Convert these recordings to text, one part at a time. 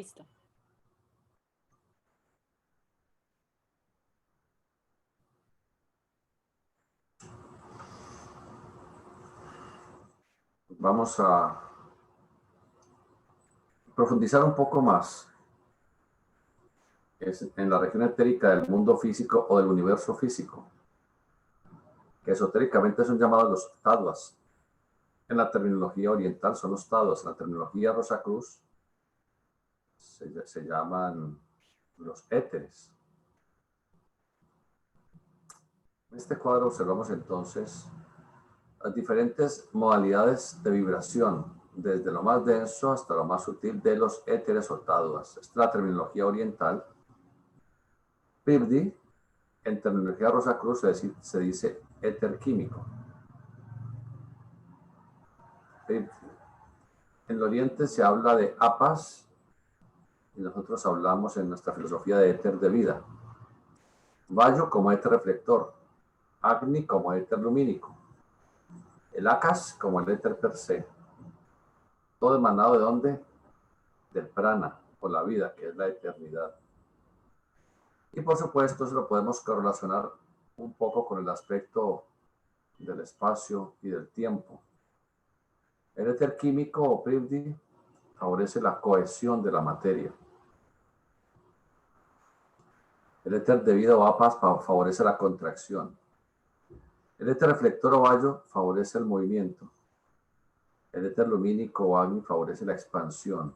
Listo. Vamos a profundizar un poco más en la región etérica del mundo físico o del universo físico, que esotéricamente son llamados los taduas. En la terminología oriental son los taduas. En la terminología Rosacruz se llaman los éteres. En este cuadro observamos entonces las diferentes modalidades de vibración, desde lo más denso hasta lo más sutil de los éteres o taduas. Esta es la terminología oriental. Pibdi, en terminología Rosacruz se dice éter químico. En el oriente se habla de apas y nosotros hablamos en nuestra filosofía de éter de vida. Vayu como éter reflector, Agni como éter lumínico, el Akas como el éter per se. Todo emanado de ¿dónde? Del prana, o la vida, que es la eternidad. Y por supuesto, eso lo podemos correlacionar un poco con el aspecto del espacio y del tiempo. El éter químico o Privdi favorece la cohesión de la materia. El éter de vida o apas favorece la contracción. El éter reflector o bayo favorece el movimiento. El éter lumínico o agni favorece la expansión.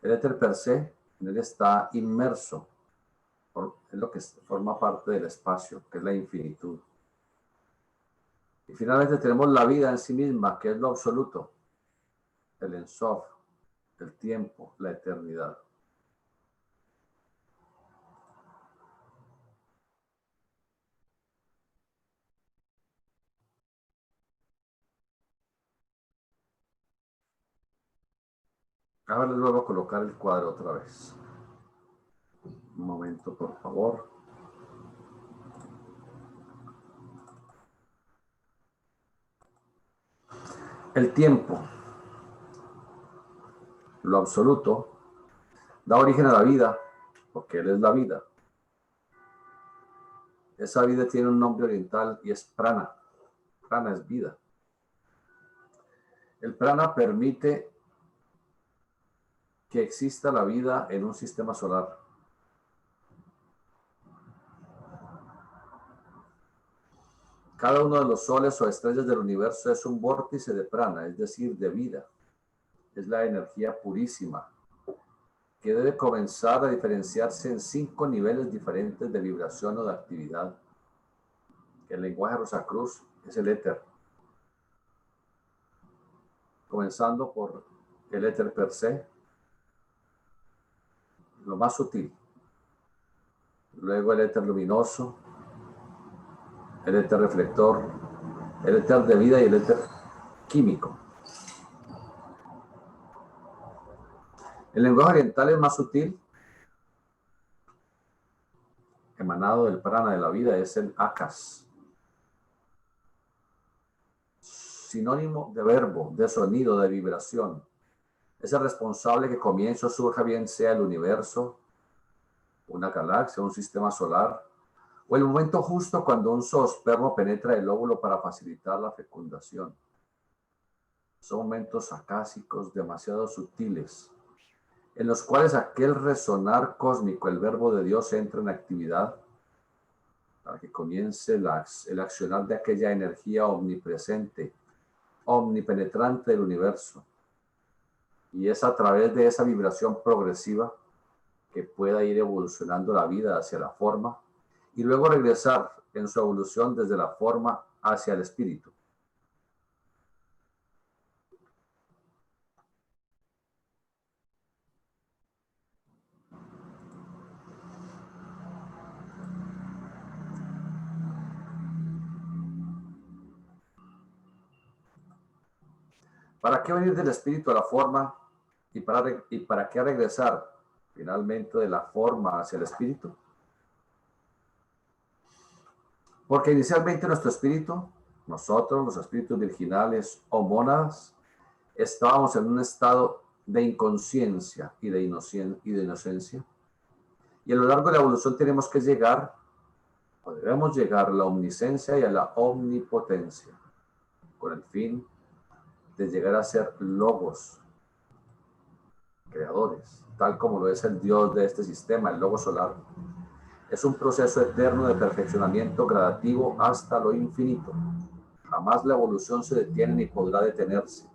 El éter per se, en él está inmerso, es lo que forma parte del espacio, que es la infinitud. Y finalmente tenemos la vida en sí misma, que es lo absoluto, el Ensof, el tiempo, la eternidad. Ahora les vuelvo a colocar el cuadro otra vez. Un momento, por favor. El tiempo, lo absoluto, da origen a la vida, porque él es la vida. Esa vida tiene un nombre oriental y es prana. Prana es vida. El prana permite que exista la vida en un sistema solar. Cada uno de los soles o estrellas del universo es un vórtice de prana, es decir, de vida. Es la energía purísima, que debe comenzar a diferenciarse en 5 niveles diferentes de vibración o de actividad. El lenguaje Rosacruz es el éter, comenzando por el éter per se, lo más sutil, luego el éter luminoso, el éter reflector, el éter de vida y el éter químico. El lenguaje oriental es más sutil, emanado del prana de la vida, es el Akas, sinónimo de verbo, de sonido, de vibración. Es el responsable que comienzo surja, bien sea el universo, una galaxia, un sistema solar, o el momento justo cuando un zoospermo penetra el óvulo para facilitar la fecundación. Son momentos acásicos demasiado sutiles, en los cuales aquel resonar cósmico, el verbo de Dios, entra en actividad para que comience el accionar de aquella energía omnipresente, omnipenetrante del universo. Y es a través de esa vibración progresiva que pueda ir evolucionando la vida hacia la forma y luego regresar en su evolución desde la forma hacia el espíritu. ¿Para qué venir del espíritu a la forma y para qué regresar finalmente de la forma hacia el espíritu? Porque inicialmente nuestro espíritu, nosotros, los espíritus virginales o mónadas, estábamos en un estado de inconsciencia y de inocencia. Y a lo largo de la evolución tenemos que llegar, o debemos llegar a la omnisciencia y a la omnipotencia, con el fin de llegar a ser logos, creadores, tal como lo es el Dios de este sistema, el logo solar. Es un proceso eterno de perfeccionamiento gradativo hasta lo infinito. Jamás la evolución se detiene ni podrá detenerse.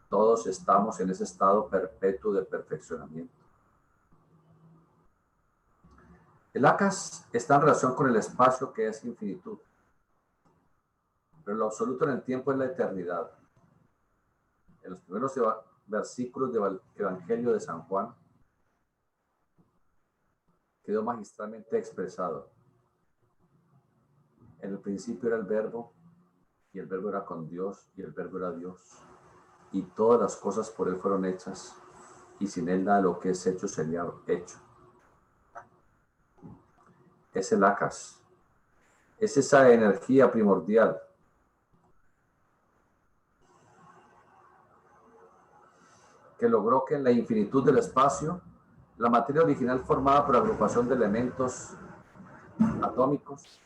Todos estamos en ese estado perpetuo de perfeccionamiento. El Akas está en relación con el espacio, que es infinitud. Pero lo absoluto en el tiempo es la eternidad. En los primeros versículos del Evangelio de San Juan quedó magistralmente expresado. En el principio era el Verbo, y el Verbo era con Dios, y el Verbo era Dios. Y todas las cosas por él fueron hechas, y sin él nada de lo que es hecho sería hecho. Es el Akas. Es esa energía primordial que logró que en la infinitud del espacio, la materia original formada por agrupación de elementos atómicos,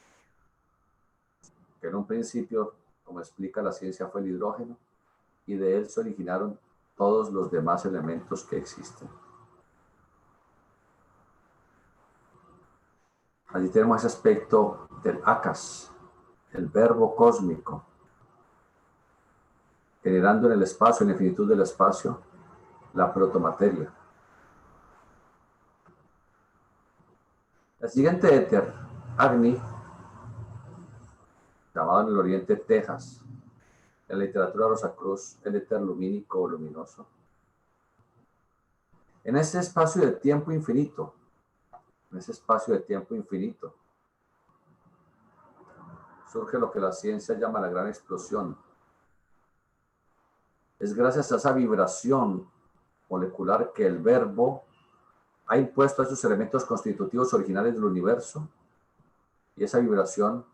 que en un principio, como explica la ciencia, fue el hidrógeno, y de él se originaron todos los demás elementos que existen. Allí tenemos ese aspecto del Akas, el verbo cósmico, generando en el espacio, en la infinitud del espacio, la protomateria. El siguiente éter, Agni, llamado en el oriente Tejas, en la literatura Rosacruz, el éter lumínico o luminoso. En ese espacio de tiempo infinito, surge lo que la ciencia llama la gran explosión. Es gracias a esa vibración molecular que el verbo ha impuesto a sus elementos constitutivos originales del universo, y esa vibración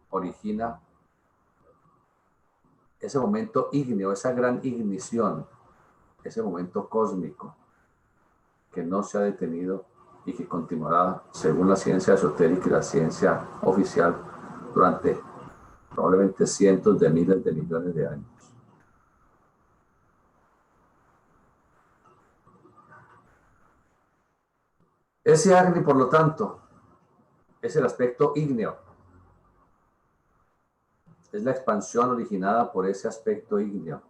origina ese momento ígneo, esa gran ignición, ese momento cósmico que no se ha detenido y que continuará, según la ciencia esotérica y la ciencia oficial, durante probablemente cientos de miles de millones de años. Ese Agni, por lo tanto, es el aspecto ígneo. Es la expansión originada por ese aspecto ígneo.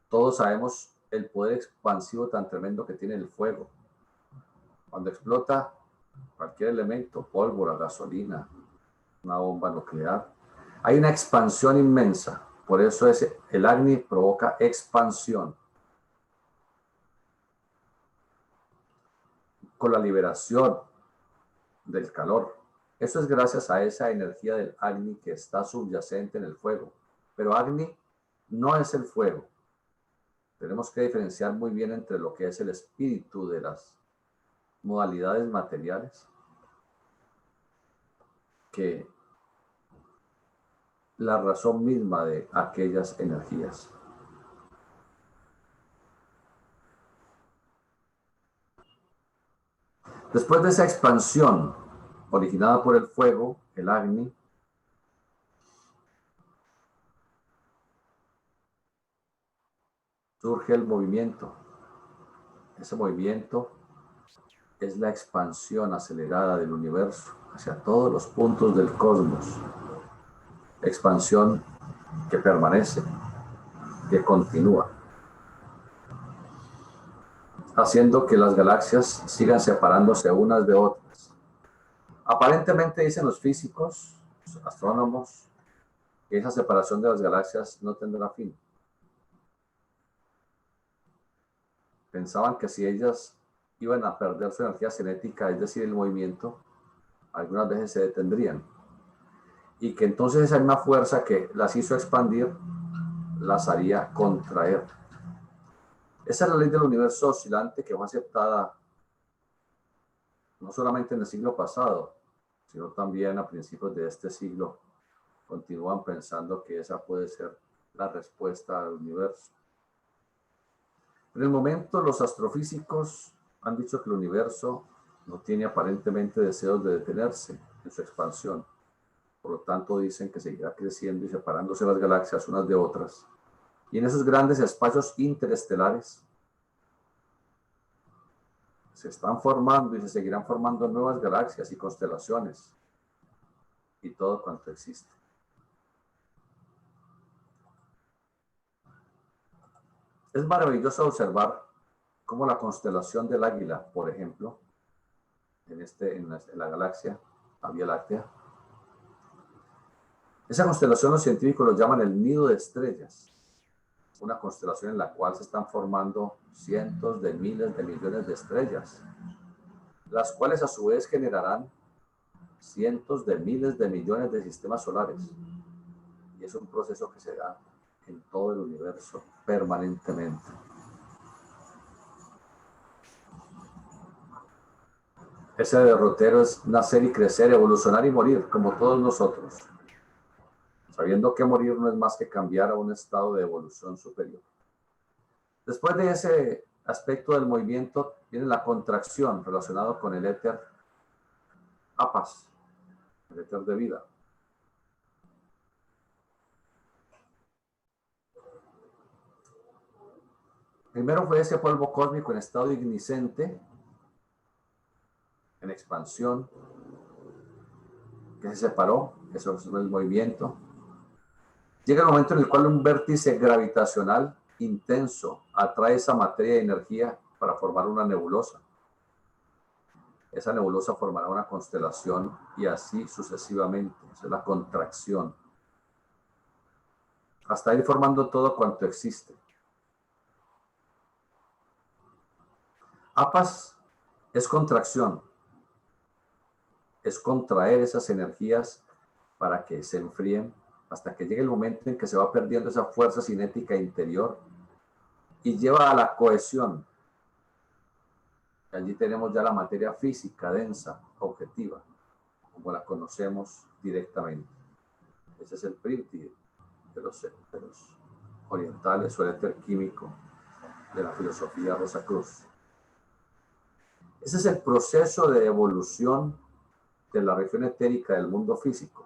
Todos sabemos el poder expansivo tan tremendo que tiene el fuego. Cuando explota cualquier elemento, pólvora, gasolina, una bomba nuclear, hay una expansión inmensa. Por eso el Agni provoca expansión. Con la liberación del calor. Eso es gracias a esa energía del Agni que está subyacente en el fuego. Pero Agni no es el fuego. Tenemos que diferenciar muy bien entre lo que es el espíritu de las modalidades materiales, que la razón misma de aquellas energías. Después de esa expansión originada por el fuego, el Agni, surge el movimiento. Ese movimiento es la expansión acelerada del universo hacia todos los puntos del cosmos. Expansión que permanece, que continúa, haciendo que las galaxias sigan separándose unas de otras. Aparentemente dicen los físicos, los astrónomos, que esa separación de las galaxias no tendrá fin. Pensaban que si ellas iban a perder su energía cinética, es decir, el movimiento, algunas veces se detendrían. Y que entonces esa misma fuerza que las hizo expandir, las haría contraer. Esa es la ley del universo oscilante que fue aceptada no solamente en el siglo pasado, sino también a principios de este siglo. Continúan pensando que esa puede ser la respuesta al universo. En el momento, los astrofísicos han dicho que el universo no tiene aparentemente deseos de detenerse en su expansión. Por lo tanto, dicen que seguirá creciendo y separándose las galaxias unas de otras. Y en esos grandes espacios interestelares se están formando y se seguirán formando nuevas galaxias y constelaciones y todo cuanto existe. Es maravilloso observar cómo la constelación del Águila, por ejemplo, en la galaxia, la Vía Láctea, esa constelación los científicos lo llaman el nido de estrellas, una constelación en la cual se están formando cientos de miles de millones de estrellas, las cuales a su vez generarán cientos de miles de millones de sistemas solares. Y es un proceso que se da en todo el universo permanentemente. Ese derrotero es nacer y crecer, evolucionar y morir, como todos nosotros, sabiendo que morir no es más que cambiar a un estado de evolución superior. Después de ese aspecto del movimiento, viene la contracción relacionada con el éter apas, el éter de vida. Primero fue ese polvo cósmico en estado igniscente, en expansión, que se separó, eso es el movimiento. Llega el momento en el cual un vértice gravitacional intenso atrae esa materia y energía para formar una nebulosa. Esa nebulosa formará una constelación y así sucesivamente. Esa es la contracción. Hasta ir formando todo cuanto existe. Apas es contracción. Es contraer esas energías para que se enfríen hasta que llegue el momento en que se va perdiendo esa fuerza cinética interior y lleva a la cohesión. Allí tenemos ya la materia física, densa, objetiva, como la conocemos directamente. Ese es el priti de los orientales o el éter químico de la filosofía Rosacruz. Ese es el proceso de evolución de la región etérica del mundo físico.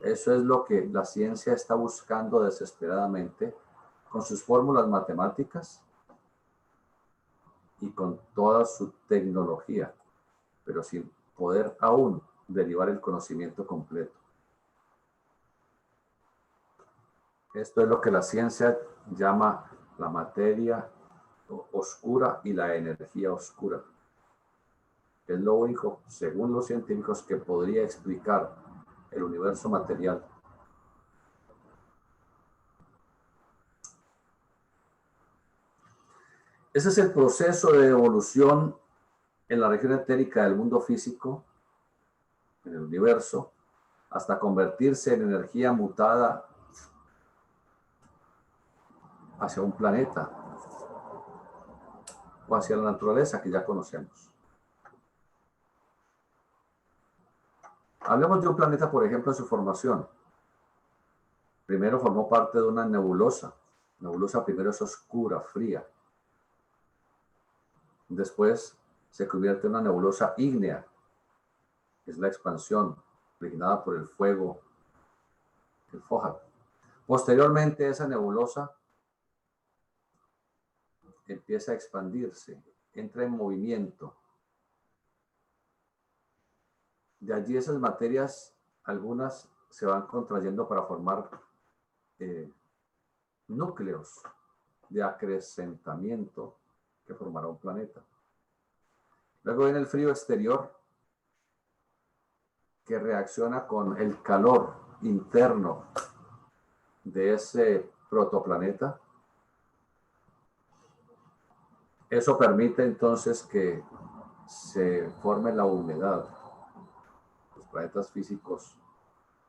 Eso es lo que la ciencia está buscando desesperadamente con sus fórmulas matemáticas y con toda su tecnología, pero sin poder aún derivar el conocimiento completo. Esto es lo que la ciencia llama la materia oscura y la energía oscura. Es lo único, según los científicos, que podría explicar el universo material. Ese es el proceso de evolución en la región etérica del mundo físico, en el universo, hasta convertirse en energía mutada hacia un planeta o hacia la naturaleza que ya conocemos. Hablemos de un planeta, por ejemplo, en su formación. Primero formó parte de una nebulosa. La nebulosa primero es oscura, fría. Después se convierte en una nebulosa ígnea, que es la expansión originada por el fuego, el Fohat. Posteriormente, esa nebulosa empieza a expandirse, entra en movimiento. De allí esas materias, algunas se van contrayendo para formar núcleos de acrecentamiento que formará un planeta. Luego viene el frío exterior que reacciona con el calor interno de ese protoplaneta. Eso permite entonces que se forme la humedad. Los planetas físicos,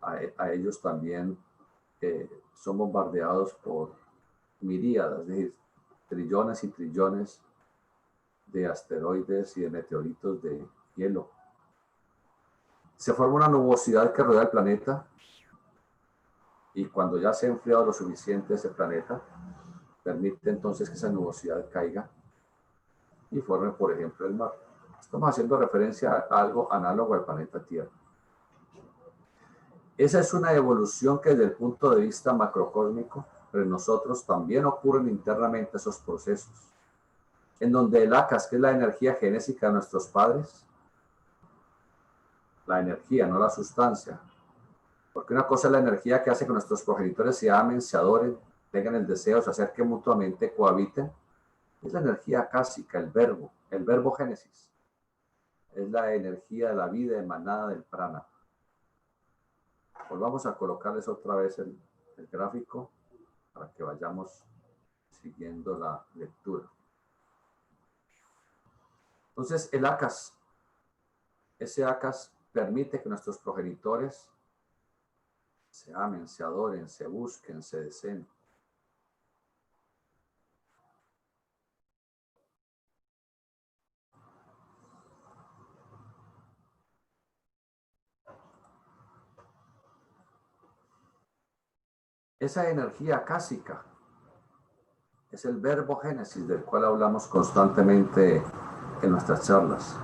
a ellos también son bombardeados por miríadas, es decir, trillones y trillones de asteroides y de meteoritos de hielo. Se forma una nubosidad que rodea el planeta y cuando ya se ha enfriado lo suficiente ese planeta, permite entonces que esa nubosidad caiga y forme, por ejemplo, el mar. Estamos haciendo referencia a algo análogo al planeta Tierra. Esa es una evolución que desde el punto de vista macrocósmico, pero en nosotros también ocurren internamente esos procesos, en donde el ACAS, que es la energía genésica de nuestros padres, la energía, no la sustancia, porque una cosa es la energía que hace que nuestros progenitores se amen, se adoren, tengan el deseo, se acerquen mutuamente, cohabiten, es la energía acásica, el verbo génesis, es la energía de la vida emanada del prana. Volvamos a colocarles otra vez el gráfico para que vayamos siguiendo la lectura. Entonces, el ACAS, ese ACAS permite que nuestros progenitores se amen, se adoren, se busquen, se deseen. Esa energía acásica es el verbo génesis del cual hablamos constantemente en nuestras charlas.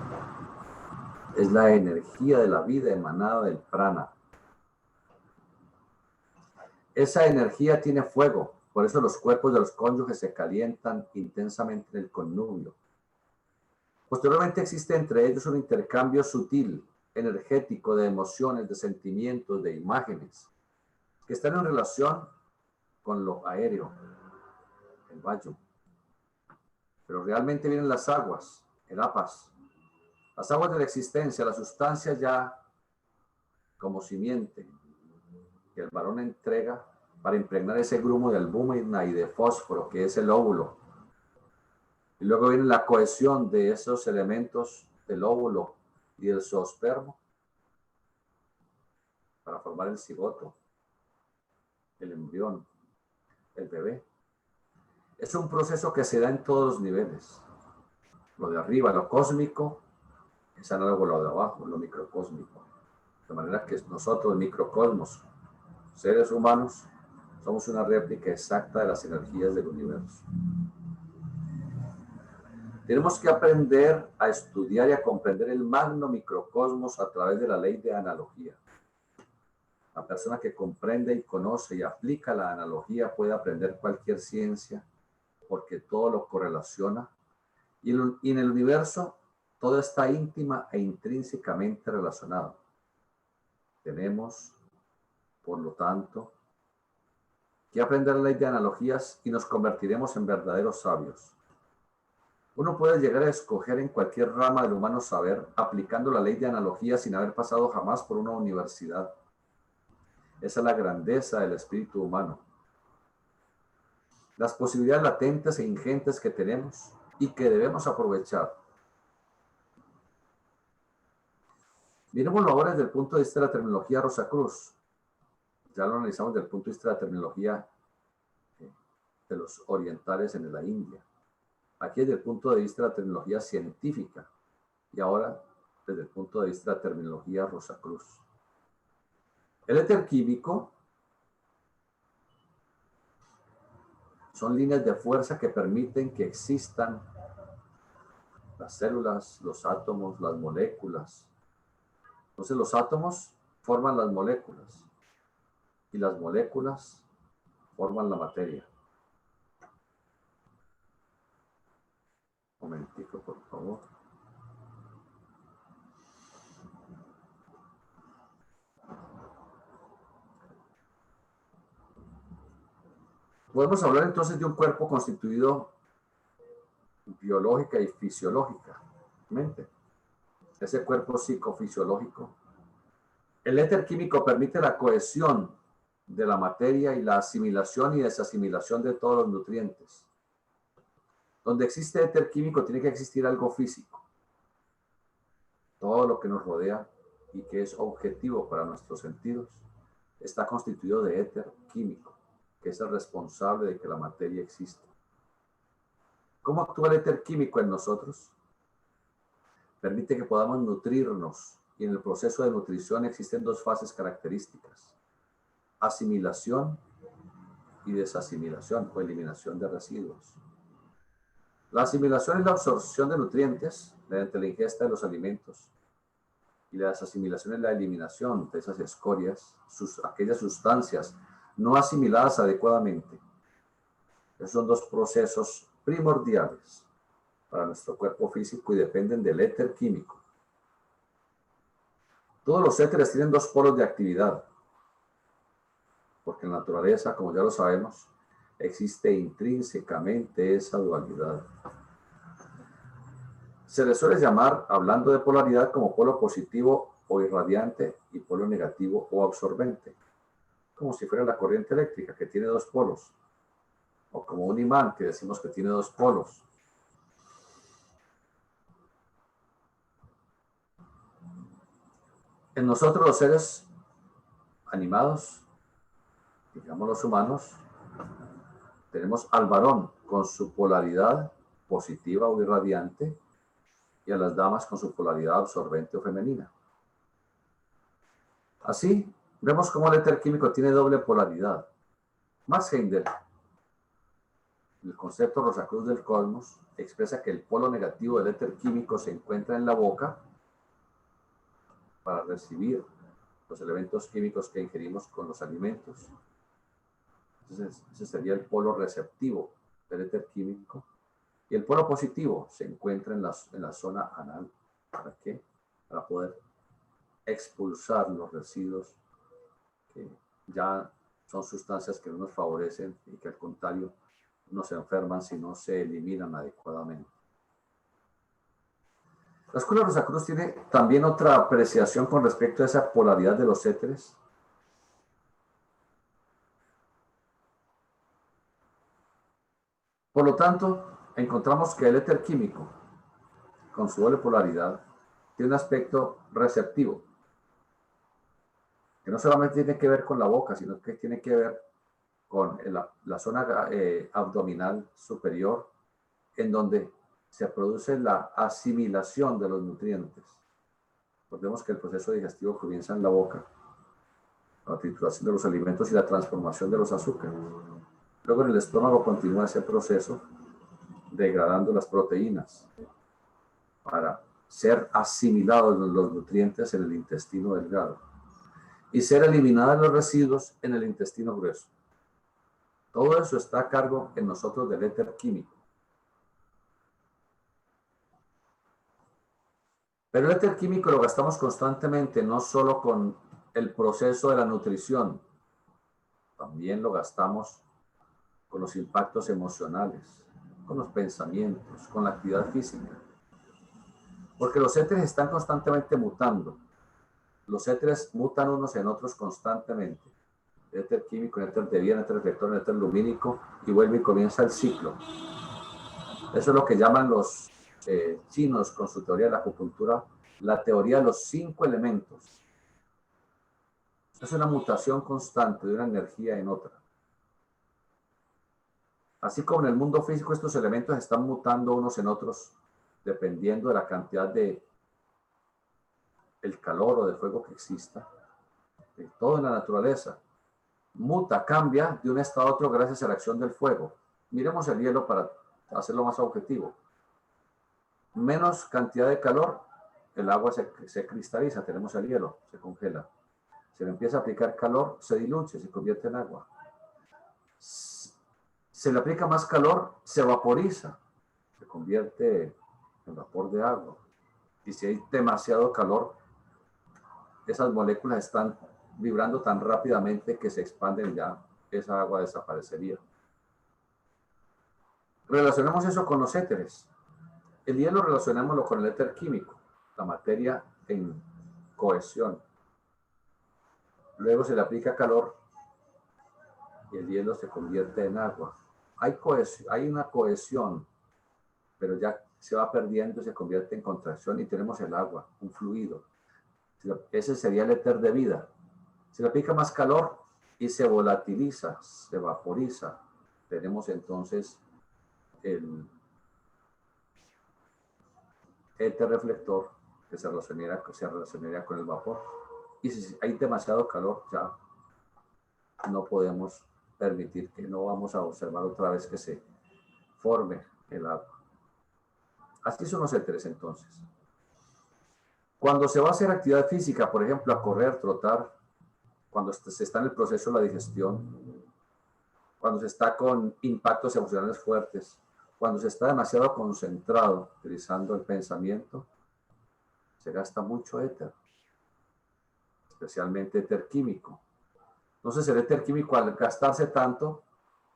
Es la energía de la vida emanada del prana. Esa energía tiene fuego, por eso los cuerpos de los cónyuges se calientan intensamente en el connubio. Posteriormente existe entre ellos un intercambio sutil, energético, de emociones, de sentimientos, de imágenes, que están en relación con lo aéreo, el vayu. Pero realmente vienen las aguas, el apas, las aguas de la existencia, la sustancia ya como simiente, que el varón entrega para impregnar ese grumo de albúmina y de fósforo, que es el óvulo. Y luego viene la cohesión de esos elementos del óvulo y del zoospermo para formar el cigoto, el embrión, el bebé. Es un proceso que se da en todos los niveles. Lo de arriba, lo cósmico, es análogo a lo de abajo, lo microcósmico. De manera que nosotros, microcosmos, seres humanos, somos una réplica exacta de las energías del universo. Tenemos que aprender a estudiar y a comprender el magno microcosmos a través de la ley de analogía. La persona que comprende y conoce y aplica la analogía puede aprender cualquier ciencia porque todo lo correlaciona y en el universo todo está íntima e intrínsecamente relacionado. Tenemos, por lo tanto, que aprender la ley de analogías y nos convertiremos en verdaderos sabios. Uno puede llegar a escoger en cualquier rama del humano saber aplicando la ley de analogías sin haber pasado jamás por una universidad. Esa es la grandeza del espíritu humano. Las posibilidades latentes e ingentes que tenemos y que debemos aprovechar. Miremoslo ahora desde el punto de vista de la terminología Rosacruz. Ya lo analizamos desde el punto de vista de la terminología de los orientales en la India. Aquí desde el punto de vista de la terminología científica y ahora desde el punto de vista de la terminología Rosacruz. El éter químico son líneas de fuerza que permiten que existan las células, los átomos, las moléculas. Entonces los átomos forman las moléculas y las moléculas forman la materia. Un momentico, por favor. Podemos hablar entonces de un cuerpo constituido biológica y fisiológicamente. Ese cuerpo psicofisiológico. El éter químico permite la cohesión de la materia y la asimilación y desasimilación de todos los nutrientes. Donde existe éter químico tiene que existir algo físico. Todo lo que nos rodea y que es objetivo para nuestros sentidos está constituido de éter químico, que es el responsable de que la materia exista. ¿Cómo actúa el éter químico en nosotros? Permite que podamos nutrirnos y en el proceso de nutrición existen dos fases características: asimilación y desasimilación o eliminación de residuos. La asimilación es la absorción de nutrientes mediante la ingesta de los alimentos, y la desasimilación es la eliminación de esas escorias, aquellas sustancias no asimiladas adecuadamente. Esos son dos procesos primordiales para nuestro cuerpo físico y dependen del éter químico. Todos los éteres tienen dos polos de actividad, porque en la naturaleza, como ya lo sabemos, existe intrínsecamente esa dualidad. Se le suele llamar, hablando de polaridad, como polo positivo o irradiante y polo negativo o absorbente, como si fuera la corriente eléctrica que tiene dos polos, o como un imán que decimos que tiene dos polos. En nosotros los seres animados, digamos los humanos, tenemos al varón con su polaridad positiva o irradiante y a las damas con su polaridad absorbente o femenina. Así, vemos cómo el éter químico tiene doble polaridad. Max Heindel, el concepto Rosacruz del cosmos, expresa que el polo negativo del éter químico se encuentra en la boca para recibir los elementos químicos que ingerimos con los alimentos. Entonces, ese sería el polo receptivo del éter químico. Y el polo positivo se encuentra en la zona anal. ¿Para qué? Para poder expulsar los residuos que ya son sustancias que no nos favorecen y que al contrario nos enferman si no se eliminan adecuadamente. La Escuela Rosacruz tiene también otra apreciación con respecto a esa polaridad de los éteres. Por lo tanto, encontramos que el éter químico, con su doble polaridad, tiene un aspecto receptivo, que no solamente tiene que ver con la boca, sino que tiene que ver con la zona abdominal superior, en donde se produce la asimilación de los nutrientes. Recordemos que el proceso digestivo comienza en la boca, la trituración de los alimentos y la transformación de los azúcares. Luego en el estómago continúa ese proceso degradando las proteínas para ser asimilados los nutrientes en el intestino delgado y ser eliminados los residuos en el intestino grueso. Todo eso está a cargo en nosotros del éter químico. Pero el éter químico lo gastamos constantemente, no solo con el proceso de la nutrición, también lo gastamos con los impactos emocionales, con los pensamientos, con la actividad física. Porque los éteres están constantemente mutando. Los éteres mutan unos en otros constantemente. El éter químico, el éter de vida, el éter reflector, el éter lumínico, y vuelve y comienza el ciclo. Eso es lo que llaman los chinos con su teoría de la acupuntura, la teoría de los 5 elementos. Es una mutación constante de una energía en otra. Así como en el mundo físico estos elementos están mutando unos en otros, dependiendo de la cantidad de el calor o de fuego que exista, todo en la naturaleza muta, cambia de un estado a otro gracias a la acción del fuego. Miremos el hielo para hacerlo más objetivo. Menos cantidad de calor, el agua se cristaliza, tenemos el hielo, se congela. Se le empieza a aplicar calor, se diluye, se convierte en agua. Se le aplica más calor, se vaporiza, se convierte en vapor de agua. Y si hay demasiado calor, esas moléculas están vibrando tan rápidamente que se expanden, ya esa agua desaparecería. Relacionemos eso con los éteres. El hielo relacionémoslo con el éter químico, la materia en cohesión. Luego se le aplica calor y el hielo se convierte en agua. Hay una cohesión, pero ya se va perdiendo y se convierte en contracción y tenemos el agua, un fluido. Ese sería el éter de vida. Se le aplica más calor y se volatiliza, se vaporiza. Tenemos entonces el éter reflector que se relacionaría con el vapor. Y si hay demasiado calor, ya no podemos permitir que no vamos a observar otra vez que se forme el agua. Así son los éteres entonces. Cuando se va a hacer actividad física, por ejemplo, a correr, trotar, cuando se está en el proceso de la digestión, cuando se está con impactos emocionales fuertes, cuando se está demasiado concentrado utilizando el pensamiento, se gasta mucho éter, especialmente éter químico. Entonces el éter químico, al gastarse tanto,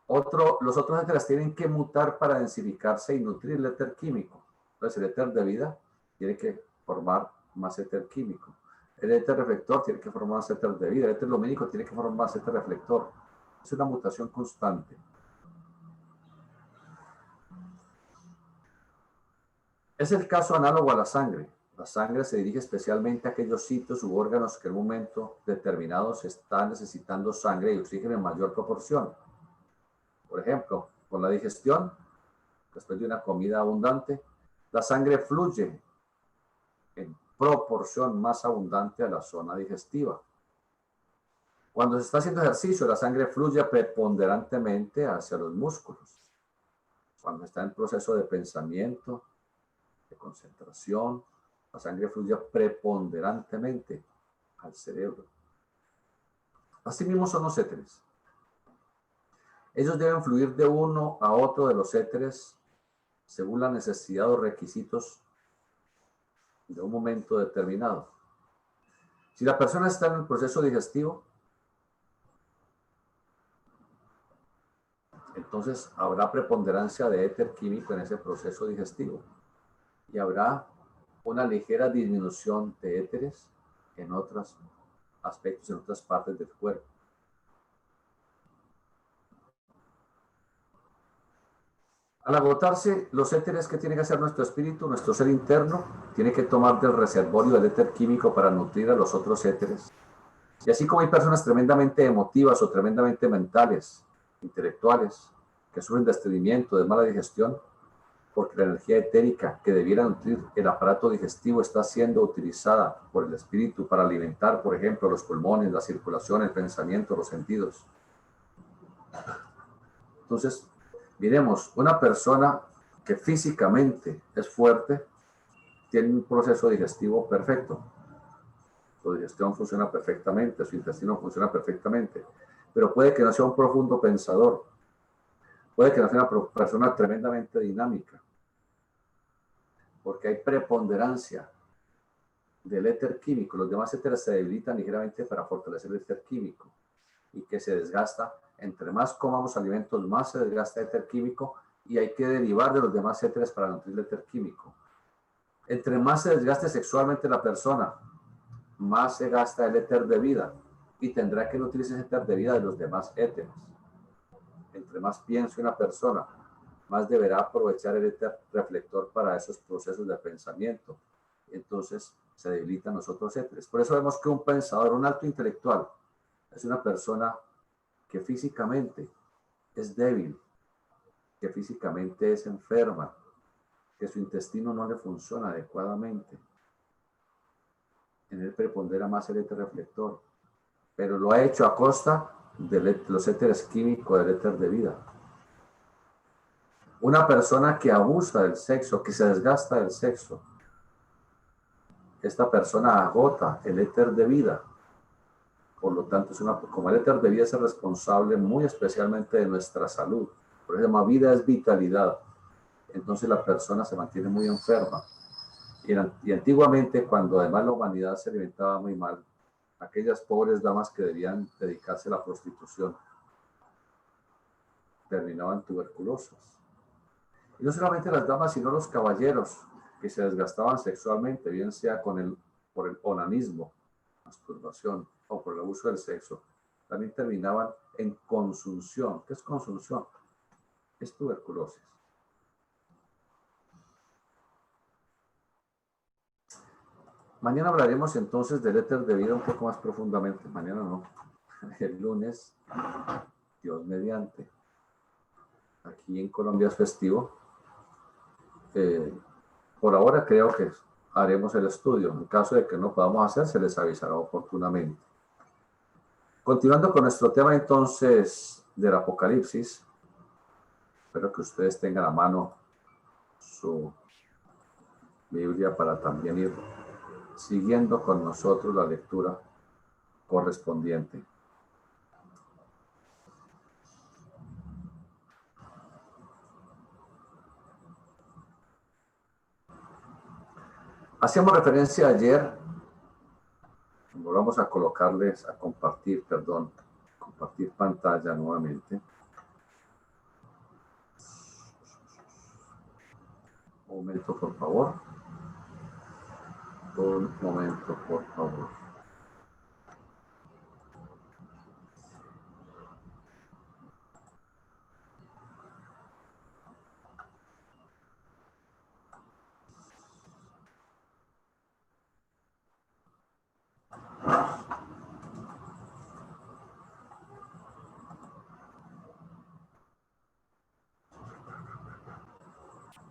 los otros éteres tienen que mutar para densificarse y nutrir el éter químico. Entonces el éter de vida tiene que formar más éter químico. El éter reflector tiene que formar más éter de vida. El éter lumínico tiene que formar más éter reflector. Es una mutación constante. Es el caso análogo a la sangre. La sangre se dirige especialmente a aquellos sitios u órganos que en un momento determinado se están necesitando sangre y oxígeno en mayor proporción. Por ejemplo, con la digestión, después de una comida abundante, la sangre fluye en proporción más abundante a la zona digestiva. Cuando se está haciendo ejercicio, la sangre fluye preponderantemente hacia los músculos. Cuando está en proceso de pensamiento, de concentración, la sangre fluye preponderantemente al cerebro. Asimismo son los éteres. Ellos deben fluir de uno a otro de los éteres según la necesidad o requisitos de un momento determinado. Si la persona está en el proceso digestivo, entonces habrá preponderancia de éter químico en ese proceso digestivo y habrá una ligera disminución de éteres en otros aspectos, en otras partes del cuerpo. Al agotarse los éteres, ¿qué tiene que hacer nuestro espíritu, nuestro ser interno? Tiene que tomar del reservorio del éter químico para nutrir a los otros éteres. Y así como hay personas tremendamente emotivas o tremendamente mentales, intelectuales, que sufren de estreñimiento, de mala digestión, porque la energía etérica que debiera nutrir el aparato digestivo está siendo utilizada por el espíritu para alimentar, por ejemplo, los pulmones, la circulación, el pensamiento, los sentidos. Entonces, miremos, una persona que físicamente es fuerte tiene un proceso digestivo perfecto. Su digestión funciona perfectamente, su intestino funciona perfectamente, pero puede que no sea un profundo pensador, puede que no sea una persona tremendamente dinámica, porque hay preponderancia del éter químico. Los demás éteres se debilitan ligeramente para fortalecer el éter químico y que se desgasta. Entre más comamos alimentos, más se desgasta el éter químico y hay que derivar de los demás éteres para nutrir el éter químico. Entre más se desgaste sexualmente la persona, más se gasta el éter de vida y tendrá que nutrir ese éter de vida de los demás éteres. Entre más piense una persona, más deberá aprovechar el éter reflector para esos procesos de pensamiento. Entonces se debilitan los otros éteres. Por eso vemos que un pensador, un alto intelectual, es una persona que físicamente es débil, que físicamente es enferma, que su intestino no le funciona adecuadamente. En él prepondera más el éter reflector, pero lo ha hecho a costa de los éteres químicos del éter de vida. Una persona que abusa del sexo, que se desgasta del sexo, esta persona agota el éter de vida. Por lo tanto, como el éter de vida es el responsable muy especialmente de nuestra salud. Por eso se llama vida es vitalidad. Entonces la persona se mantiene muy enferma. Y antiguamente, cuando además la humanidad se alimentaba muy mal, aquellas pobres damas que debían dedicarse a la prostitución terminaban tuberculosas. Y no solamente las damas, sino los caballeros que se desgastaban sexualmente, bien sea por el onanismo, masturbación o por el abuso del sexo, también terminaban en consunción. ¿Qué es consunción? Es tuberculosis. Mañana hablaremos entonces del éter de vida un poco más profundamente. Mañana no, el lunes, Dios mediante. Aquí en Colombia es festivo. Por ahora creo que haremos el estudio. En caso de que no podamos hacer, se les avisará oportunamente. Continuando con nuestro tema entonces del Apocalipsis, espero que ustedes tengan a mano su Biblia para también ir siguiendo con nosotros la lectura correspondiente. Hacíamos referencia ayer, volvamos a colocarles, a compartir, compartir pantalla nuevamente. Un momento, por favor. Un momento, por favor.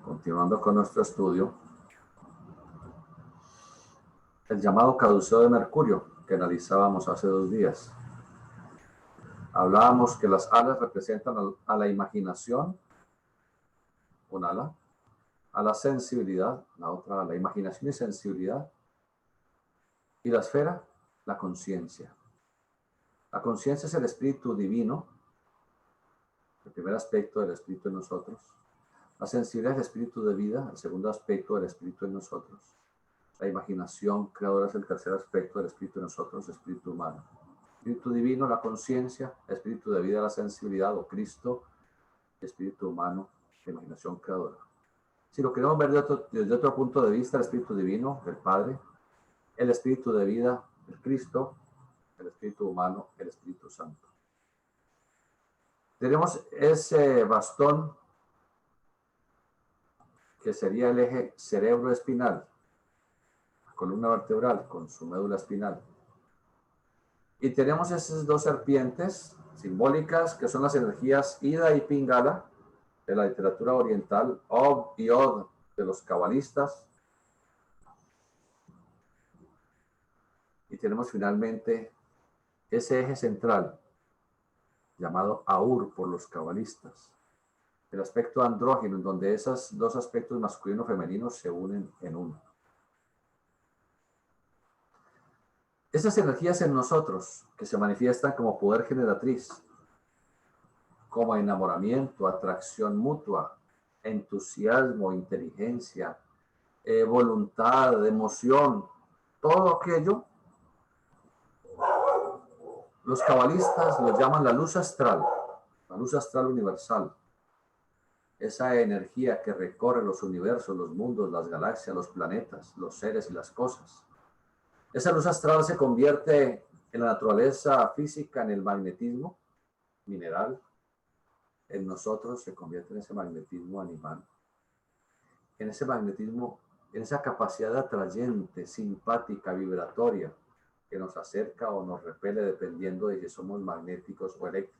Continuando con nuestro estudio, el llamado caduceo de Mercurio, que analizábamos hace 2 días. Hablábamos que las alas representan a la imaginación, un ala, a la sensibilidad, la otra, a la imaginación y sensibilidad, y la esfera, la conciencia. La conciencia es el espíritu divino, el primer aspecto del espíritu en nosotros. La sensibilidad es el espíritu de vida, el segundo aspecto del espíritu en nosotros. La imaginación creadora es el tercer aspecto del espíritu en nosotros, el espíritu humano. Espíritu divino, la conciencia, espíritu de vida, la sensibilidad, o Cristo, espíritu humano, la imaginación creadora. Si lo queremos ver desde otro punto de vista, el espíritu divino, el Padre, el espíritu de vida, el Cristo, el espíritu humano, el Espíritu Santo. Tenemos ese bastón que sería el eje cerebroespinal, columna vertebral con su médula espinal. Y tenemos esas 2 serpientes simbólicas que son las energías Ida y Pingala de la literatura oriental, Ob y Od de los cabalistas. Y tenemos finalmente ese eje central llamado Aur por los cabalistas, el aspecto andrógino, en donde esos 2 aspectos masculino y femenino se unen en uno. Esas energías en nosotros que se manifiestan como poder generatriz, como enamoramiento, atracción mutua, entusiasmo, inteligencia, voluntad, emoción, todo aquello, los cabalistas lo llaman la luz astral universal. Esa energía que recorre los universos, los mundos, las galaxias, los planetas, los seres y las cosas. Esa luz astral se convierte en la naturaleza física, en el magnetismo mineral. En nosotros se convierte en ese magnetismo animal. En ese magnetismo, en esa capacidad atrayente, simpática, vibratoria, que nos acerca o nos repele dependiendo de si somos magnéticos o eléctricos.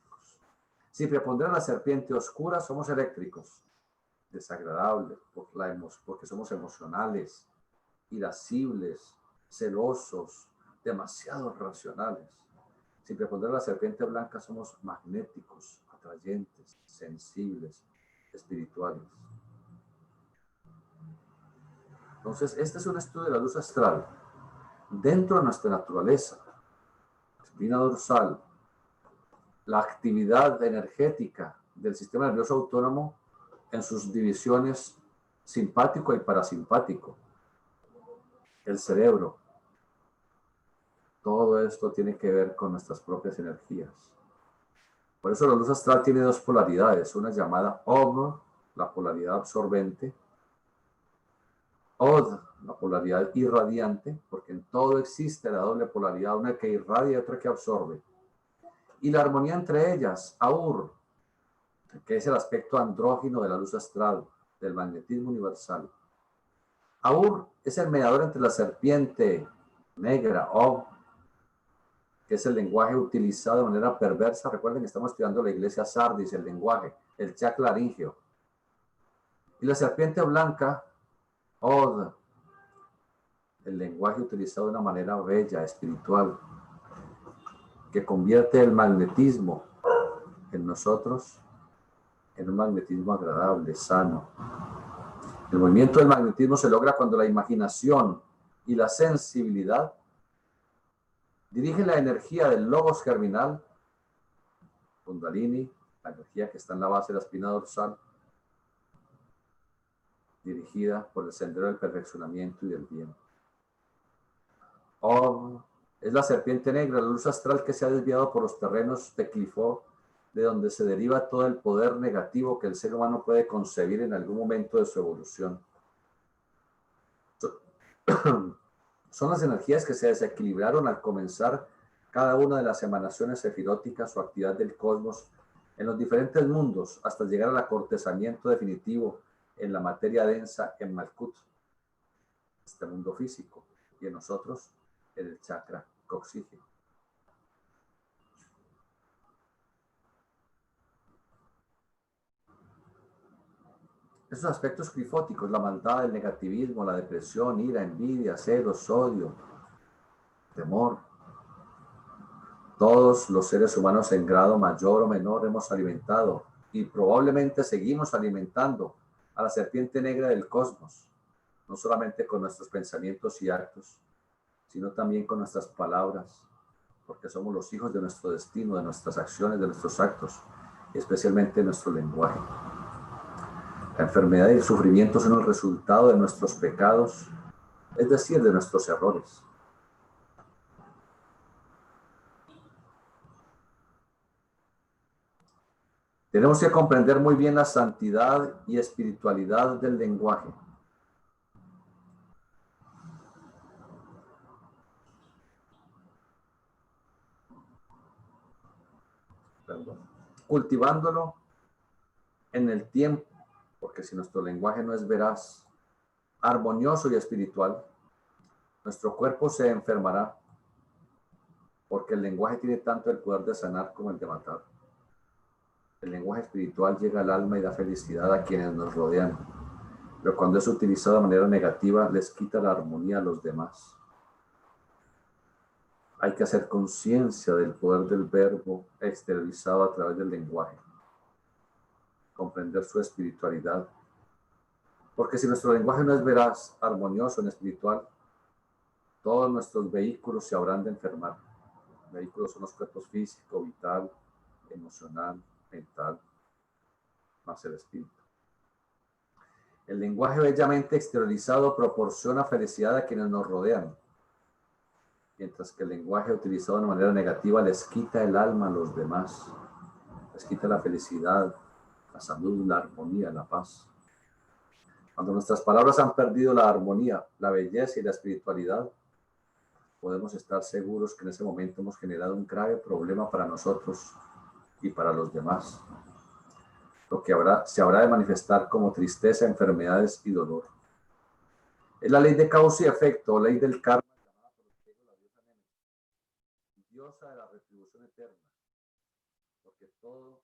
Si prepondera la serpiente oscura, somos eléctricos, desagradables, porque somos emocionales, irascibles, celosos, demasiado racionales. Si prepondera la serpiente blanca, somos magnéticos, atrayentes, sensibles, espirituales. Entonces, este es un estudio de la luz astral dentro de nuestra naturaleza, espina dorsal, la actividad energética del sistema nervioso autónomo en sus divisiones simpático y parasimpático, el cerebro. Todo esto tiene que ver con nuestras propias energías. Por eso la luz astral tiene 2 polaridades, una llamada Om, la polaridad absorbente, Od, la polaridad irradiante, porque en todo existe la doble polaridad, una que irradia y otra que absorbe. Y la armonía entre ellas, Aur, que es el aspecto andrógino de la luz astral, del magnetismo universal. Aur es el mediador entre la serpiente negra, Ob, que es el lenguaje utilizado de manera perversa. Recuerden que estamos estudiando la iglesia Sardis, el lenguaje, el chakra laríngeo. Y la serpiente blanca, Od, el lenguaje utilizado de una manera bella, espiritual. que convierte el magnetismo en nosotros en un magnetismo agradable, sano. El movimiento del magnetismo se logra cuando la imaginación y la sensibilidad dirigen la energía del logos germinal, Kundalini, la energía que está en la base de la espina dorsal, dirigida por el sendero del perfeccionamiento y del bien. Om es la serpiente negra, la luz astral que se ha desviado por los terrenos de Clifo, de donde se deriva todo el poder negativo que el ser humano puede concebir en algún momento de su evolución. Son las energías que se desequilibraron al comenzar cada una de las emanaciones sefiróticas o actividad del cosmos en los diferentes mundos hasta llegar al acortezamiento definitivo en la materia densa en Malkut, este mundo físico, y en nosotros en el chakra coxígeno. Esos aspectos crifóticos, la maldad, el negativismo, la depresión, ira, envidia, celos, odio, temor, todos los seres humanos en grado mayor o menor hemos alimentado y probablemente seguimos alimentando a la serpiente negra del cosmos, no solamente con nuestros pensamientos y actos, sino también con nuestras palabras, porque somos los hijos de nuestro destino, de nuestras acciones, de nuestros actos, y especialmente de nuestro lenguaje. La enfermedad y el sufrimiento son el resultado de nuestros pecados, es decir, de nuestros errores. Tenemos que comprender muy bien la santidad y espiritualidad del lenguaje. Cultivándolo en el tiempo, porque si nuestro lenguaje no es veraz, armonioso y espiritual, nuestro cuerpo se enfermará, porque el lenguaje tiene tanto el poder de sanar como el de matar. El lenguaje espiritual llega al alma y da felicidad a quienes nos rodean, pero cuando es utilizado de manera negativa, les quita la armonía a los demás. Hay que hacer conciencia del poder del verbo exteriorizado a través del lenguaje, comprender su espiritualidad, porque si nuestro lenguaje no es veraz, armonioso, ni espiritual, todos nuestros vehículos se habrán de enfermar. Vehículos son los cuerpos físico, vital, emocional, mental, más el espíritu. El lenguaje bellamente exteriorizado proporciona felicidad a quienes nos rodean, mientras que el lenguaje utilizado de manera negativa les quita el alma a los demás, les quita la felicidad, la salud, la armonía, la paz. Cuando nuestras palabras han perdido la armonía, la belleza y la espiritualidad, podemos estar seguros que en ese momento hemos generado un grave problema para nosotros y para los demás, lo que se habrá de manifestar como tristeza, enfermedades y dolor. Es la ley de causa y efecto, ley del karma, llamada por los griegos la diosa Nemesis, diosa de la retribución eterna, porque todo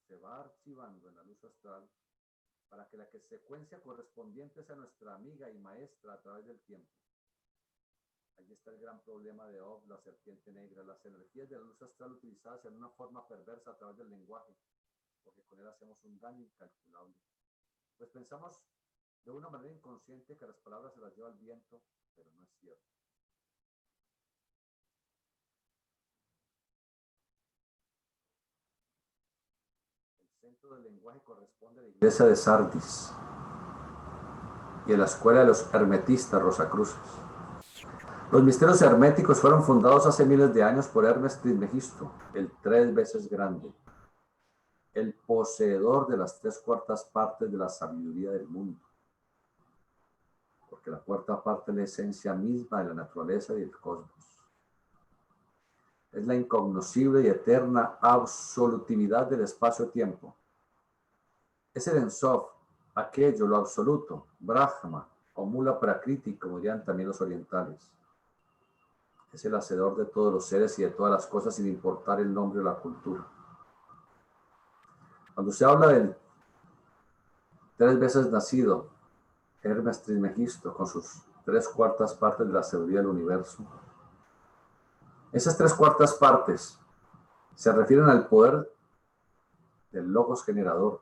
se va archivando en la luz astral para que la secuencia correspondiente sea nuestra amiga y maestra a través del tiempo. Allí está el gran problema de Ob, la serpiente negra, las energías de la luz astral utilizadas en una forma perversa a través del lenguaje, porque con él hacemos un daño incalculable. Pues pensamos de una manera inconsciente que las palabras se las lleva el viento, pero no es cierto. El centro del lenguaje corresponde a la iglesia de Sardis y a la escuela de los hermetistas Rosacruces. Los misterios herméticos fueron fundados hace miles de años por Hermes Trismegisto, el 3 veces grande, el poseedor de las 3/4 partes de la sabiduría del mundo, porque la cuarta parte es la esencia misma de la naturaleza y del cosmos. Es la incognoscible y eterna absolutividad del espacio-tiempo. Es el Ensof, aquello, lo absoluto, Brahma, o Mula Prakriti, como dirían también los orientales. Es el hacedor de todos los seres y de todas las cosas sin importar el nombre o la cultura. Cuando se habla del 3 veces nacido, Hermes Trismegisto, con sus 3/4 partes de la sabiduría del universo, Esas 3/4 partes se refieren al poder del Logos generador,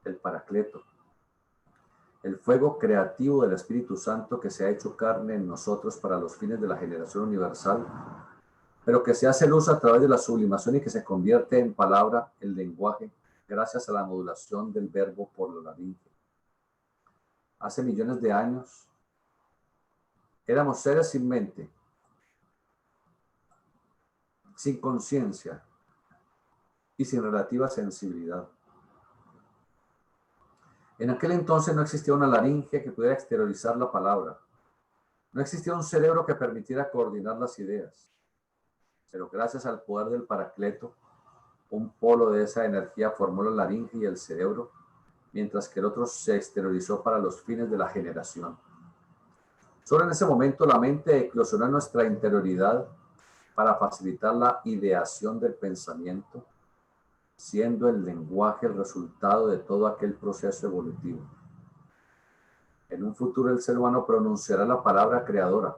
el Paracleto, el fuego creativo del Espíritu Santo que se ha hecho carne en nosotros para los fines de la generación universal, pero que se hace luz a través de la sublimación y que se convierte en palabra, el lenguaje, gracias a la modulación del verbo por la laringe. Hace millones de años éramos seres sin mente, sin conciencia y sin relativa sensibilidad. En aquel entonces no existía una laringe que pudiera exteriorizar la palabra. No existía un cerebro que permitiera coordinar las ideas. Pero gracias al poder del Paracleto, un polo de esa energía formó la laringe y el cerebro, mientras que el otro se exteriorizó para los fines de la generación. Solo en ese momento la mente eclosionó en nuestra interioridad para facilitar la ideación del pensamiento, siendo el lenguaje el resultado de todo aquel proceso evolutivo. En un futuro el ser humano pronunciará la palabra creadora,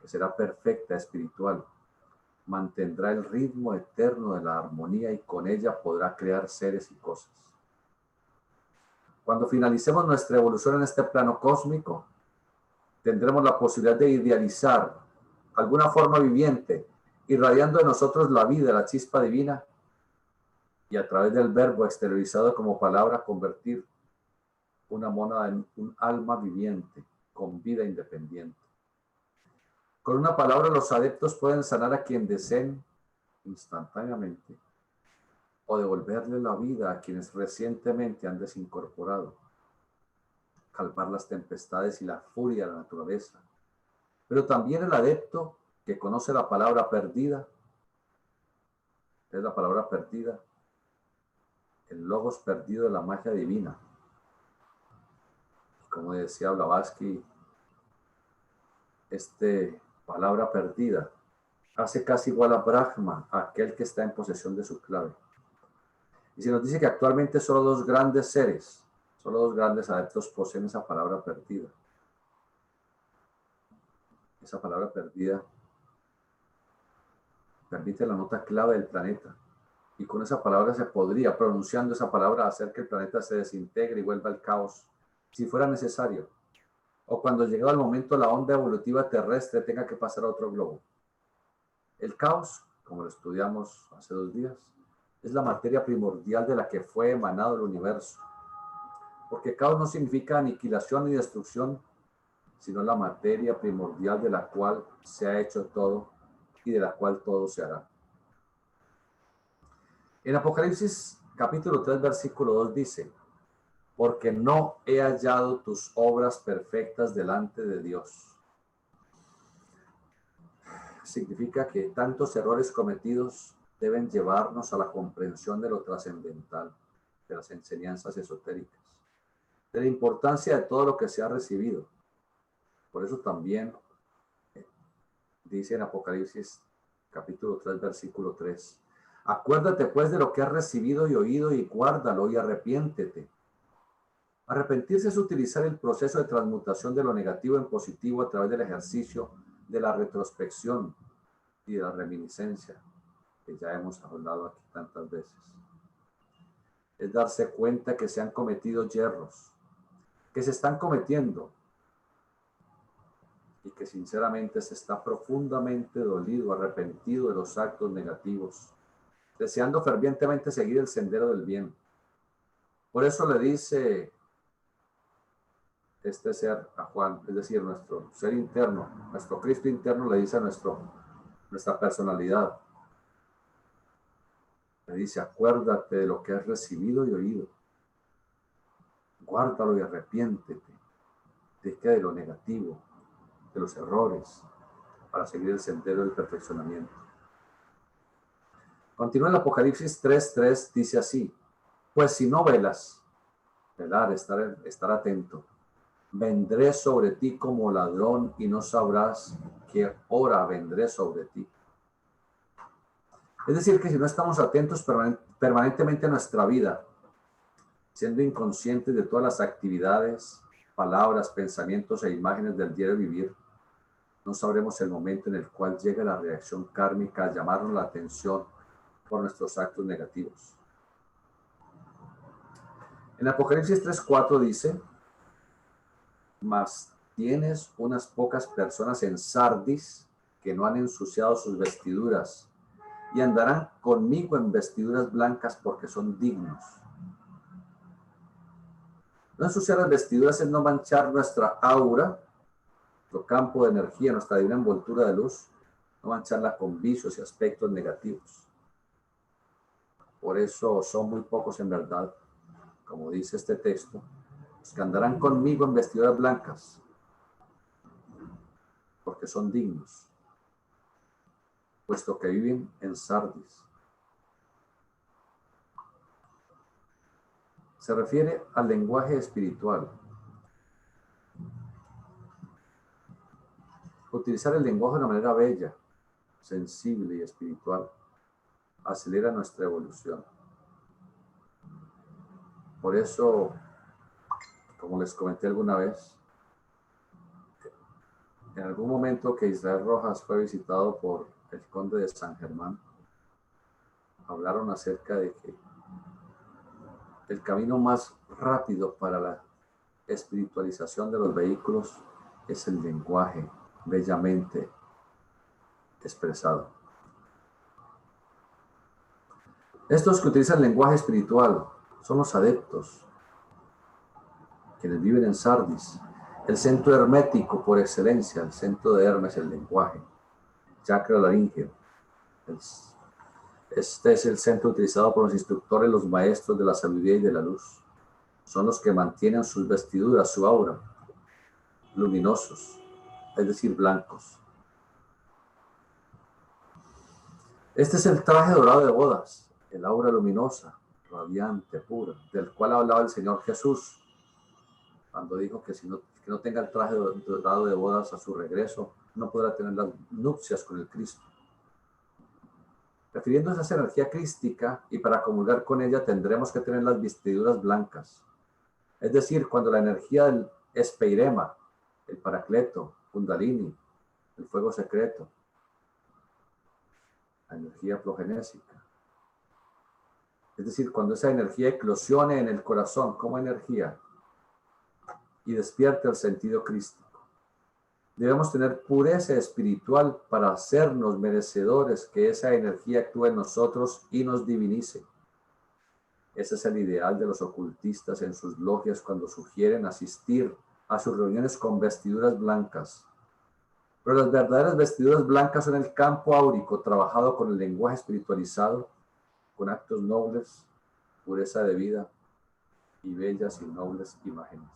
que será perfecta, espiritual, mantendrá el ritmo eterno de la armonía y con ella podrá crear seres y cosas. Cuando finalicemos nuestra evolución en este plano cósmico, tendremos la posibilidad de idealizar alguna forma viviente, irradiando de nosotros la vida, la chispa divina, y a través del verbo exteriorizado como palabra convertir una mónada en un alma viviente, con vida independiente. Con una palabra los adeptos pueden sanar a quien deseen instantáneamente o devolverle la vida a quienes recientemente han desincorporado, calmar las tempestades y la furia de la naturaleza. Pero también el adepto que conoce la palabra perdida, es la palabra perdida, el logos perdido de la magia divina. Como decía Blavatsky, palabra perdida hace casi igual a Brahma, a aquel que está en posesión de su clave. Y se nos dice que actualmente solo dos grandes seres, solo dos grandes adeptos poseen esa palabra perdida. Esa palabra perdida permite la nota clave del planeta. Y con esa palabra se podría, pronunciando esa palabra, hacer que el planeta se desintegre y vuelva al caos, si fuera necesario. O cuando llegado el momento la onda evolutiva terrestre tenga que pasar a otro globo. El caos, como lo estudiamos hace 2 días, es la materia primordial de la que fue emanado el universo. Porque caos no significa aniquilación ni destrucción, sino la materia primordial de la cual se ha hecho todo y de la cual todo se hará. En Apocalipsis capítulo 3, versículo 2 dice: porque no he hallado tus obras perfectas delante de Dios. Significa que tantos errores cometidos deben llevarnos a la comprensión de lo trascendental, de las enseñanzas esotéricas, de la importancia de todo lo que se ha recibido. Por eso también dice en Apocalipsis capítulo 3, versículo 3, acuérdate pues de lo que has recibido y oído y guárdalo y arrepiéntete. Arrepentirse es utilizar el proceso de transmutación de lo negativo en positivo a través del ejercicio de la retrospección y de la reminiscencia, que ya hemos hablado aquí tantas veces. Es darse cuenta que se han cometido yerros, que se están cometiendo y que sinceramente se está profundamente dolido, arrepentido de los actos negativos, deseando fervientemente seguir el sendero del bien. Por eso le dice este ser a Juan, es decir, nuestro ser interno, nuestro Cristo interno le dice a nuestra personalidad, le dice, acuérdate de lo que has recibido y oído, guárdalo y arrepiéntete de lo negativo, de los errores, para seguir el sendero del perfeccionamiento. Continúa el Apocalipsis 3:3, dice así, pues si no velas, velar, estar atento, vendré sobre ti como ladrón y no sabrás qué hora vendré sobre ti. Es decir, que si no estamos atentos permanentemente a nuestra vida, siendo inconscientes de todas las actividades, palabras, pensamientos e imágenes del diario vivir, no sabremos el momento en el cual llega la reacción kármica a llamarnos la atención por nuestros actos negativos. En Apocalipsis 3:4 dice: mas tienes unas pocas personas en Sardis que no han ensuciado sus vestiduras y andarán conmigo en vestiduras blancas porque son dignos. No ensuciar las vestiduras es no manchar nuestra aura, nuestro campo de energía, nuestra divina envoltura de luz, no mancharla con vicios y aspectos negativos. Por eso son muy pocos en verdad, como dice este texto, los que andarán conmigo en vestiduras blancas, porque son dignos, puesto que viven en Sardis. Se refiere al lenguaje espiritual. Utilizar el lenguaje de una manera bella, sensible y espiritual acelera nuestra evolución. Por eso, como les comenté alguna vez, en algún momento que Israel Rojas fue visitado por el conde de San Germán, hablaron acerca de que el camino más rápido para la espiritualización de los vehículos es el lenguaje bellamente expresado. Estos que utilizan lenguaje espiritual son los adeptos, quienes viven en Sardis, el centro hermético por excelencia, el centro de Hermes, el lenguaje, chakra laríngeo. Este es el centro utilizado por los instructores, los maestros de la sabiduría y de la luz. Son los que mantienen sus vestiduras, su aura, luminosos, es decir, blancos. Este es el traje dorado de bodas, el aura luminosa, radiante, pura, del cual hablaba el Señor Jesús cuando dijo que que no tenga el traje dorado de bodas a su regreso, no podrá tener las nupcias con el Cristo. Refiriéndose a esa energía crística, y para comulgar con ella tendremos que tener las vestiduras blancas. Es decir, cuando la energía del espeirema, el paracleto, kundalini, el fuego secreto, la energía progenésica. Es decir, cuando esa energía eclosione en el corazón como energía y despierte el sentido crístico. Debemos tener pureza espiritual para hacernos merecedores que esa energía actúe en nosotros y nos divinice. Ese es el ideal de los ocultistas en sus logias cuando sugieren asistir a sus reuniones con vestiduras blancas. Pero las verdaderas vestiduras blancas son el campo áurico trabajado con el lenguaje espiritualizado, con actos nobles, pureza de vida y bellas y nobles imágenes.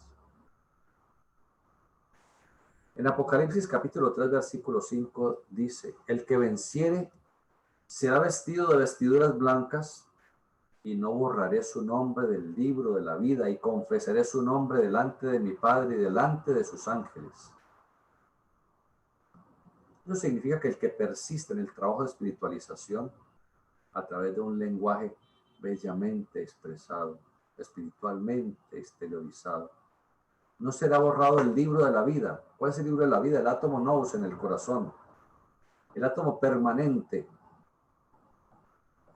En Apocalipsis capítulo 3, versículo 5 dice: el que venciere será vestido de vestiduras blancas, y no borraré su nombre del libro de la vida, y confesaré su nombre delante de mi Padre y delante de sus ángeles. Eso significa que el que persiste en el trabajo de espiritualización a través de un lenguaje bellamente expresado, espiritualmente exteriorizado, no será borrado el libro de la vida. ¿Cuál es el libro de la vida? El átomo nous en el corazón, el átomo permanente,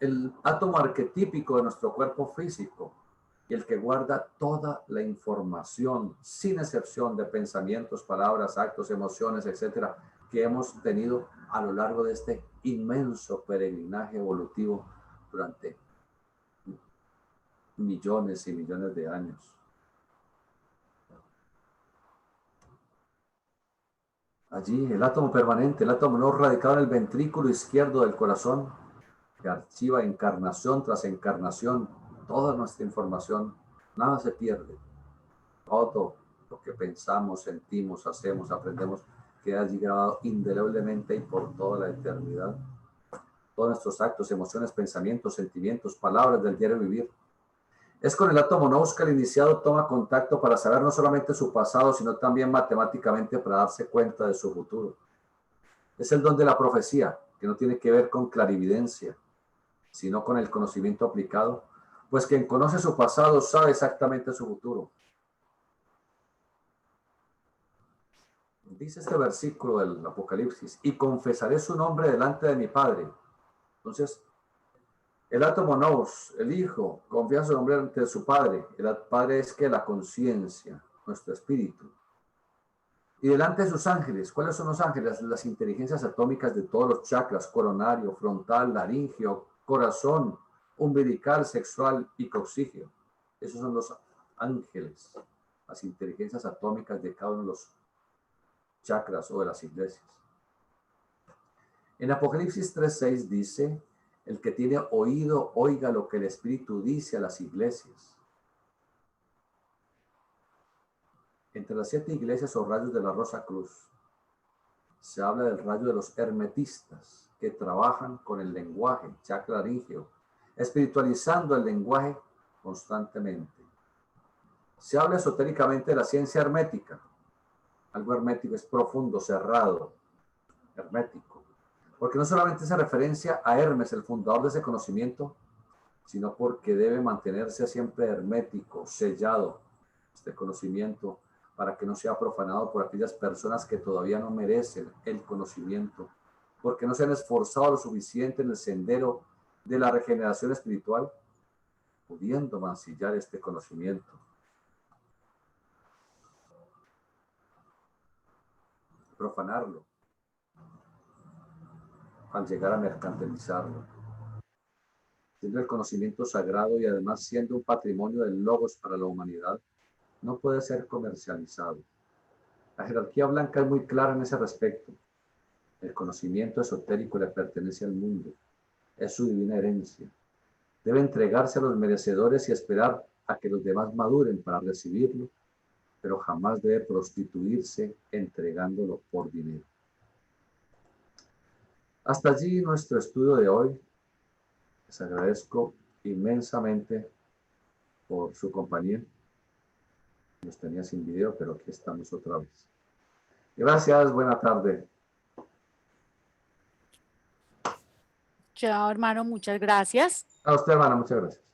el átomo arquetípico de nuestro cuerpo físico, y el que guarda toda la información, sin excepción de pensamientos, palabras, actos, emociones, etcétera, que hemos tenido a lo largo de este inmenso peregrinaje evolutivo durante millones y millones de años. Allí el átomo permanente, el átomo no radicado en el ventrículo izquierdo del corazón, que archiva encarnación tras encarnación toda nuestra información, nada se pierde. Todo lo que pensamos, sentimos, hacemos, aprendemos, queda allí grabado indeleblemente y por toda la eternidad. Todos nuestros actos, emociones, pensamientos, sentimientos, palabras del diario vivir. Es con el átomo nous que el iniciado toma contacto para saber no solamente su pasado, sino también matemáticamente para darse cuenta de su futuro. Es el don de la profecía, que no tiene que ver con clarividencia, sino con el conocimiento aplicado, pues quien conoce su pasado sabe exactamente su futuro. Dice este versículo del Apocalipsis, y confesaré su nombre delante de mi Padre. Entonces, el átomos, el Hijo, confía su nombre ante su Padre. El Padre es que la conciencia, nuestro espíritu. Y delante de sus ángeles, ¿cuáles son los ángeles? Las inteligencias atómicas de todos los chakras, coronario, frontal, laringio, corazón, umbilical, sexual y coxígeo. Esos son los ángeles, las inteligencias atómicas de cada uno de los chakras o de las iglesias. En Apocalipsis 3:6 dice, el que tiene oído, oiga lo que el Espíritu dice a las iglesias. Entre las 7 iglesias o rayos de la Rosa Cruz, se habla del rayo de los hermetistas, que trabajan con el lenguaje, chakra laringio, espiritualizando el lenguaje constantemente. Se habla esotéricamente de la ciencia hermética. Algo hermético es profundo, cerrado, hermético. Porque no solamente hace referencia a Hermes, el fundador de ese conocimiento, sino porque debe mantenerse siempre hermético, sellado, este conocimiento, para que no sea profanado por aquellas personas que todavía no merecen el conocimiento, porque no se han esforzado lo suficiente en el sendero de la regeneración espiritual, pudiendo mancillar este conocimiento, profanarlo, al llegar a mercantilizarlo, siendo el conocimiento sagrado y además siendo un patrimonio del logos para la humanidad, no puede ser comercializado. La jerarquía blanca es muy clara en ese respecto. El conocimiento esotérico le pertenece al mundo, es su divina herencia. Debe entregarse a los merecedores y esperar a que los demás maduren para recibirlo, pero jamás debe prostituirse entregándolo por dinero. Hasta allí nuestro estudio de hoy. Les agradezco inmensamente por su compañía. Nos tenía sin video, pero aquí estamos otra vez. Gracias, buena tarde. Chao, hermano, muchas gracias. A usted, hermana, muchas gracias.